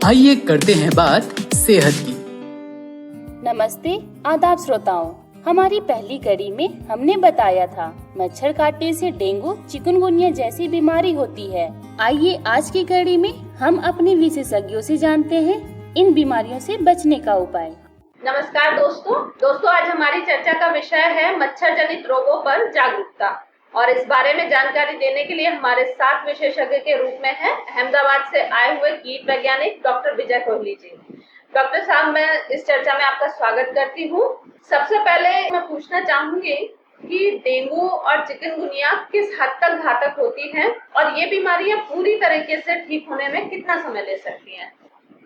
आइए करते हैं बात सेहत की। नमस्ते आदाब श्रोताओं, हमारी पहली कड़ी में हमने बताया था मच्छर काटने से डेंगू चिकनगुनिया जैसी बीमारी होती है। आइए आज की कड़ी में हम अपने विशेषज्ञों से जानते हैं इन बीमारियों से बचने का उपाय। नमस्कार दोस्तों आज हमारी चर्चा का विषय है मच्छर जनित रोगों पर जागरूकता और इस बारे में जानकारी देने के लिए हमारे साथ विशेषज्ञ के रूप में है अहमदाबाद से आए हुए कीट वैज्ञानिक डॉक्टर विजय कोहली जी। डॉक्टर साहब, मैं इस चर्चा में आपका स्वागत करती हूँ। सबसे पहले मैं पूछना चाहूंगी कि डेंगू और चिकनगुनिया किस हद तक घातक होती हैं और ये बीमारियां पूरी तरीके से ठीक होने में कितना समय ले सकती हैं?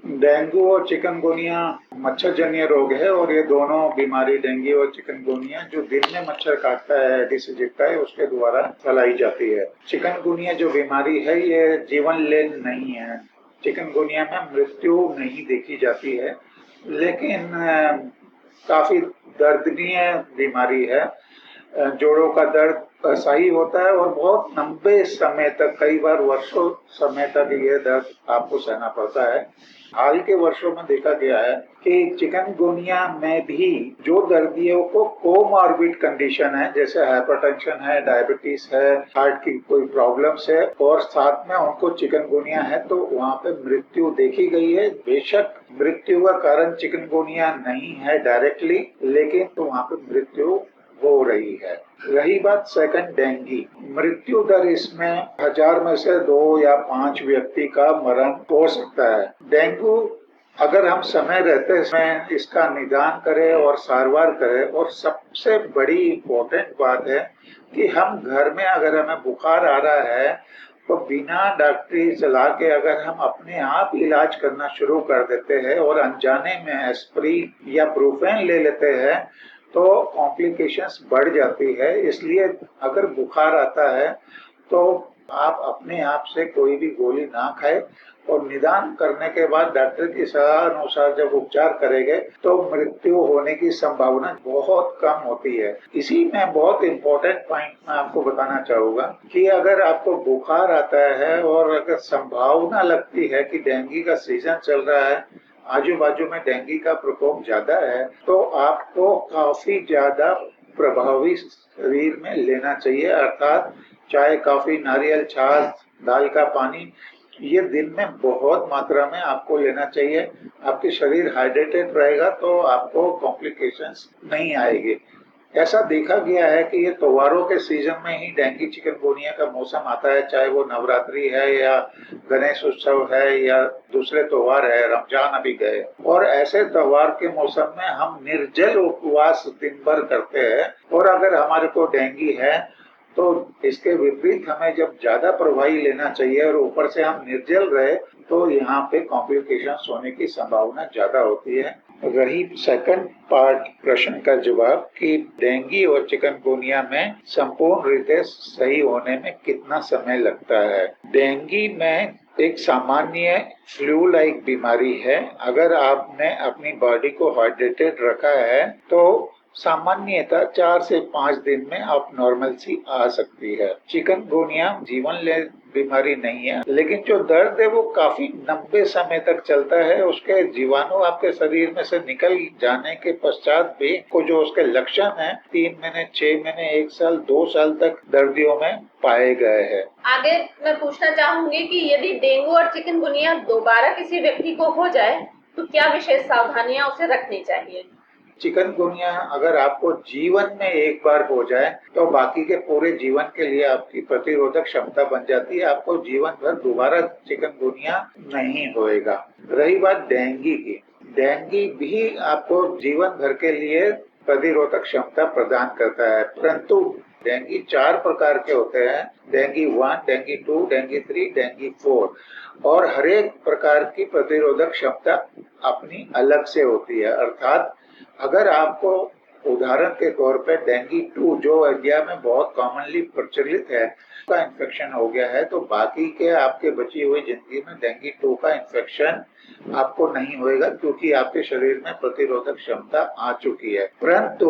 डेंगू और चिकनगुनिया मच्छरजन्य रोग है और ये दोनों बीमारी डेंगू और चिकनगुनिया जो दिन में मच्छर काटता है, एडिस इजिप्टा है, उसके द्वारा फैलाई जाती है। चिकनगुनिया जो बीमारी है ये जीवन लेन नहीं है। चिकनगुनिया में मृत्यु नहीं देखी जाती है, लेकिन काफी दर्दनीय बीमारी है। जोड़ों का दर्द अस्थायी होता है और बहुत लंबे समय तक, कई बार वर्षों समय तक ये दर्द आपको सहना पड़ता है। हाल के वर्षों में देखा गया है कि चिकनगुनिया में भी जो दर्दियों को कोमॉर्बिड कंडीशन है, जैसे हाइपरटेंशन है, डायबिटीज है, हार्ट की कोई प्रॉब्लम्स है और साथ में उनको चिकनगुनिया है, तो वहाँ पे मृत्यु देखी गई है। बेशक मृत्यु का कारण चिकनगुनिया नहीं है डायरेक्टली, लेकिन तो वहाँ पे मृत्यु हो रही है। रही बात सेकंड डेंगू, मृत्यु दर इसमें 1000 में से 2 या 5 व्यक्ति का मरण हो सकता है। डेंगू अगर हम समय रहते में इसका निदान करें और सारवार करें, और सबसे बड़ी इम्पोर्टेंट बात है कि हम घर में अगर हमें बुखार आ रहा है तो बिना डॉक्टरी सलाह के अगर हम अपने आप इलाज करना शुरू कर देते हैं और अनजाने में एस्प्रिन या ब्रूफेन ले लेते हैं तो कॉम्प्लिकेशंस बढ़ जाती है। इसलिए अगर बुखार आता है तो आप अपने आप से कोई भी गोली ना खाए और निदान करने के बाद डॉक्टर की सलाह अनुसार जब उपचार करेंगे तो मृत्यु होने की संभावना बहुत कम होती है। इसी में बहुत इम्पोर्टेंट पॉइंट मैं आपको बताना चाहूँगा कि अगर आपको बुखार आता है और अगर संभावना लगती है कि डेंगू का सीजन चल रहा है, आजू बाजू में डेंगू का प्रकोप ज्यादा है, तो आपको काफी ज्यादा प्रभावी शरीर में लेना चाहिए, अर्थात चाय, कॉफी, नारियल छाछ, दाल का पानी, ये दिन में बहुत मात्रा में आपको लेना चाहिए। आपके शरीर हाइड्रेटेड रहेगा तो आपको कॉम्प्लिकेशंस नहीं आएगी। ऐसा देखा गया है कि ये त्योहारों के सीजन में ही डेंगू चिकनगुनिया का मौसम आता है, चाहे वो नवरात्रि है या गणेश उत्सव है या दूसरे त्योहार है, रमजान अभी गए, और ऐसे त्योहार के मौसम में हम निर्जल उपवास दिन भर करते हैं और अगर हमारे को डेंगू है तो इसके विपरीत हमें जब ज्यादा प्रभावी लेना चाहिए और ऊपर से हम निर्जल रहे तो यहाँ पे कॉम्प्लिकेशंस होने की संभावना ज्यादा होती है। रही सेकंड पार्ट प्रश्न का जवाब कि डेंगू और चिकनगुनिया में संपूर्ण रीते सही होने में कितना समय लगता है। डेंगू में एक सामान्य फ्लू लाइक बीमारी है। अगर आपने अपनी बॉडी को हाइड्रेटेड रखा है तो सामान्यतः 4 से 5 दिन में आप नॉर्मल सी आ सकती है। चिकनगुनिया जीवन ले बीमारी नहीं है, लेकिन जो दर्द है वो काफी लंबे समय तक चलता है। उसके जीवाणु आपके शरीर में से निकल जाने के पश्चात भी को जो उसके लक्षण हैं 3 महीने, 6 महीने, 1 साल, 2 साल तक दर्दियों में पाए गए हैं। आगे मैं पूछना चाहूंगी कि यदि डेंगू और चिकनगुनिया दोबारा किसी व्यक्ति को हो जाए तो क्या विशेष सावधानियां उसे रखनी चाहिए? चिकनगुनिया अगर आपको जीवन में एक बार हो जाए तो बाकी के पूरे जीवन के लिए आपकी प्रतिरोधक क्षमता बन जाती है, आपको जीवन भर दोबारा चिकनगुनिया नहीं होएगा। रही बात डेंगू की, डेंगू भी आपको जीवन भर के लिए प्रतिरोधक क्षमता प्रदान करता है, परंतु डेंगू 4 प्रकार के होते हैं, डेंगू 1, डेंगू 2, डेंगू 3, डेंगू 4, और हर एक प्रकार की प्रतिरोधक क्षमता अपनी अलग से होती है। अर्थात अगर आपको उदाहरण के तौर पे डेंगू 2 जो इंडिया में बहुत कॉमनली प्रचलित है का इन्फेक्शन हो गया है तो बाकी के आपके बची हुई जिंदगी में डेंगू 2 का इन्फेक्शन आपको नहीं होएगा, क्योंकि आपके शरीर में प्रतिरोधक क्षमता आ चुकी है। परंतु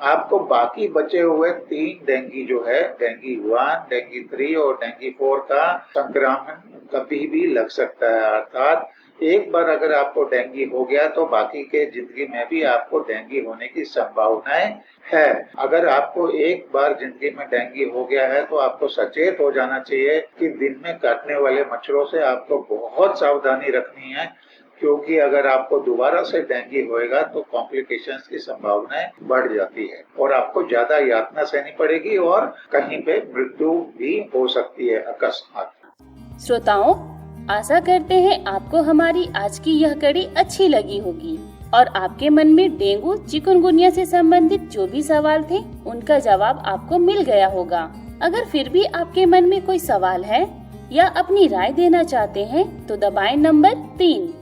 आपको बाकी बचे हुए 3 डेंगू जो है, डेंगू 1, डेंगू 3 और डेंगू 4 का संक्रमण कभी भी लग सकता है। अर्थात एक बार अगर आपको डेंगू हो गया तो बाकी के जिंदगी में भी आपको डेंगू होने की संभावनाएं है। अगर आपको एक बार जिंदगी में डेंगू हो गया है तो आपको सचेत हो जाना चाहिए कि दिन में काटने वाले मच्छरों से आपको बहुत सावधानी रखनी है, क्योंकि अगर आपको दोबारा से डेंगू होएगा तो कॉम्प्लिकेशंस की संभावनाएं बढ़ जाती है और आपको ज्यादा यातना सहनी पड़ेगी और कहीं पे मृत्यु भी हो सकती है अकस्मात। श्रोताओं, आशा करते हैं आपको हमारी आज की यह कड़ी अच्छी लगी होगी और आपके मन में डेंगू चिकनगुनिया से संबंधित जो भी सवाल थे उनका जवाब आपको मिल गया होगा। अगर फिर भी आपके मन में कोई सवाल है या अपनी राय देना चाहते हैं तो दबाएं नंबर 3।